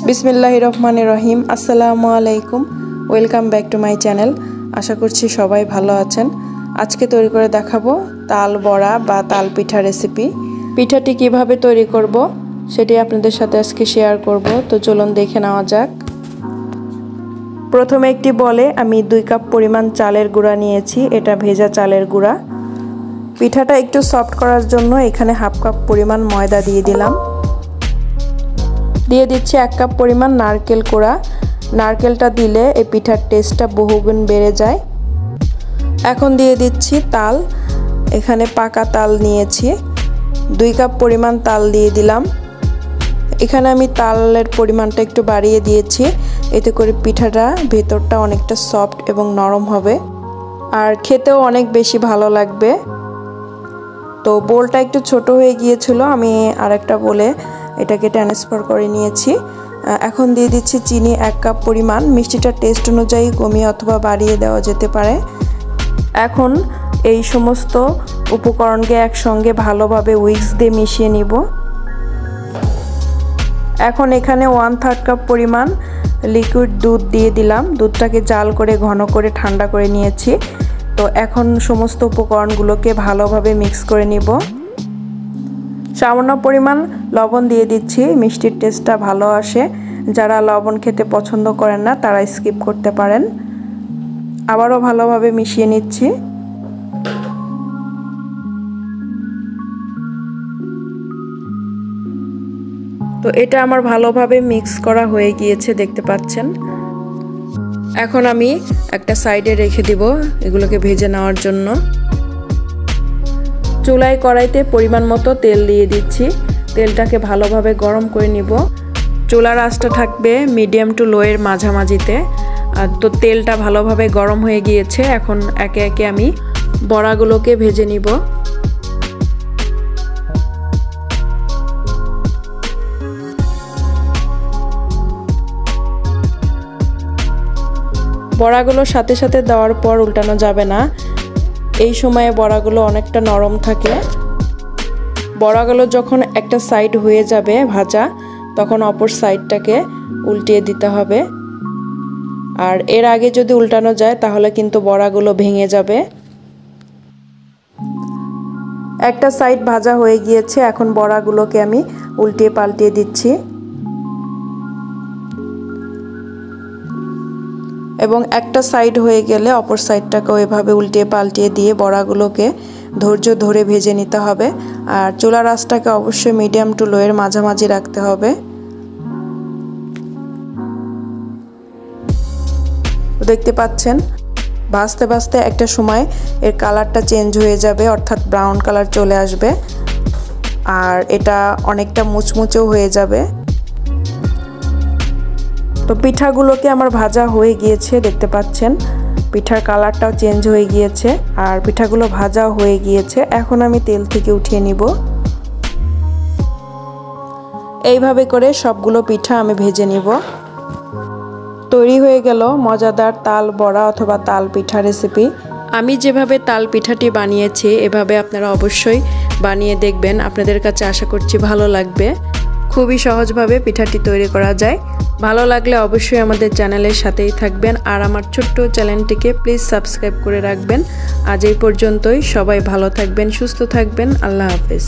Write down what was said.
বিসমিল্লাহির রহমানির রহিম। আসসালামু আলাইকুম, welcome back to my channel. আশা করছি সবাই ভালো আছেন। আজকে তৈরি করে দেখাবো তাল বড়া বা তাল পিঠা রেসিপি। পিঠাটি কিভাবে তৈরি করব সেটি আপনাদের সাথে আজকে শেয়ার করব। তো চলুন দেখে নেওয়া যাক। প্রথমে একটি বলে আমি 2 কাপ পরিমাণ চালের গুঁড়া নিয়েছি। এটা ভেজা চালের গুঁড়া। পিঠাটা একটু সফট করার জন্য এখানে হাফ কাপ পরিমাণ ময়দা দিয়ে দিলাম। দিয়ে দিচ্ছি 1 কাপ পরিমাণ নারকেল কোড়া। নারকেলটা দিলে এই পিঠার টেস্টটা বহুগুণ বেড়ে যায়। এখন দিয়ে দিচ্ছি তাল। এখানে পাকা তাল নিয়েছি। 2 কাপ পরিমাণ তাল দিয়ে দিলাম। এখানে আমি তালের পরিমাণটা একটু বাড়িয়ে দিয়েছি, এতে করে পিঠাটা ভেতরটা অনেকটা সফট এবং নরম হবে আর খেতেও অনেক বেশি ভালো লাগবে। তো বোলটা একটু ছোট হয়ে গিয়েছিল, আমি আরেকটা বলে এটাকে ট্রান্সফার করে নিয়েছি। এখন দিয়ে দিচ্ছি চিনি 1 কাপ পরিমাণ। মিষ্টিটা টেস্ট অনুযায়ী কমিয়ে অথবা বাড়িয়ে দেওয়া যেতে পারে। এখন এই সমস্ত উপকরণকে একসঙ্গে ভালোভাবে উইক্স দিয়ে মিশিয়ে নিব। এখন এখানে 1/3 কাপ পরিমাণ লিকুইড দুধ দিয়ে দিলাম। দুধটাকে জাল করে ঘন করে ঠান্ডা করে নিয়েছি। তো এখন সমস্ত উপকরণগুলোকে ভালোভাবে মিক্স করে নিব। সামান্য পরিমাণ লবণ দিয়ে দিচ্ছি, মিষ্টির টেস্টটা ভালো আসে। যারা লবণ খেতে পছন্দ করেন না তারা স্কিপ করতে পারেন। আবারও ভালোভাবে মিশিয়ে নিচ্ছি। তো এটা আমার ভালোভাবে মিক্স করা হয়ে গিয়েছে, দেখতে পাচ্ছেন। এখন আমি একটা সাইডে রেখে দিব এগুলোকে ভেজে নেওয়ার জন্য। চুলায় কড়াইতে পরিমাণ মতো তেল দিয়ে দিচ্ছি। তেলটাকে ভালোভাবে গরম করে নিব। চুলার আঁচটা থাকবে মিডিয়াম টু লো এর মাঝামাঝিতে। তো তেলটা ভালোভাবে গরম হয়ে গিয়েছে। এখন একে একে আমি বড়াগুলোকে ভেজে নিব। বড়াগুলো সাথে সাথে দেওয়ার পর উল্টানো যাবে না। এই সময়ে বড়াগুলো অনেকটা নরম থাকে। বড়াগুলো যখন একটা সাইড হয়ে যাবে ভাজা, তখন অপর সাইডটাকে উল্টিয়ে দিতে হবে। আর এর আগে যদি উল্টানো যায় তাহলে কিন্তু বড়াগুলো ভেঙে যাবে। একটা সাইড ভাজা হয়ে গিয়েছে। এখন বড়াগুলোকে আমি উল্টিয়ে পাল্টিয়ে দিচ্ছি এবং একটা সাইড হয়ে গেলে অপর সাইডটাকেও এভাবে উল্টিয়ে পাল্টিয়ে দিয়ে বড়াগুলোকে ধৈর্য ধরে ভেজে নিতে হবে। আর চুলার আঁচটাকে অবশ্যই মিডিয়াম টু লো এর মাঝামাঝি রাখতে হবে। দেখতে পাচ্ছেন ভাজতে ভাজতে একটা সময় এর কালারটা চেঞ্জ হয়ে যাবে, অর্থাৎ ব্রাউন কালার চলে আসবে আর এটা অনেকটা মুচমুচেও হয়ে যাবে। তো পিঠাগুলোকে আমার ভাজা হয়ে গিয়েছে, দেখতে পাচ্ছেন। পিঠার কালারটাও চেঞ্জ হয়ে গিয়েছে আর পিঠাগুলো ভাজাও হয়ে গিয়েছে। এখন আমি তেল থেকে উঠিয়ে নিব। এইভাবে করে সবগুলো পিঠা আমি ভেজে নিব। তৈরি হয়ে গেল মজাদার তাল বড়া অথবা তাল পিঠা রেসিপি। আমি যেভাবে তাল পিঠাটি বানিয়েছি এভাবে আপনারা অবশ্যই বানিয়ে দেখবেন। আপনাদের কাছে আশা করছি ভালো লাগবে। খুবই সহজভাবে পিঠাটি তৈরি করা যায়। ভালো লাগলে অবশ্যই আমাদের চ্যানেলের সাথেই থাকবেন আর আমার ছোট্ট চ্যানেলটিকে প্লিজ সাবস্ক্রাইব করে রাখবেন। আজ এই পর্যন্তই। সবাই ভালো থাকবেন, সুস্থ থাকবেন। আল্লাহ হাফেজ।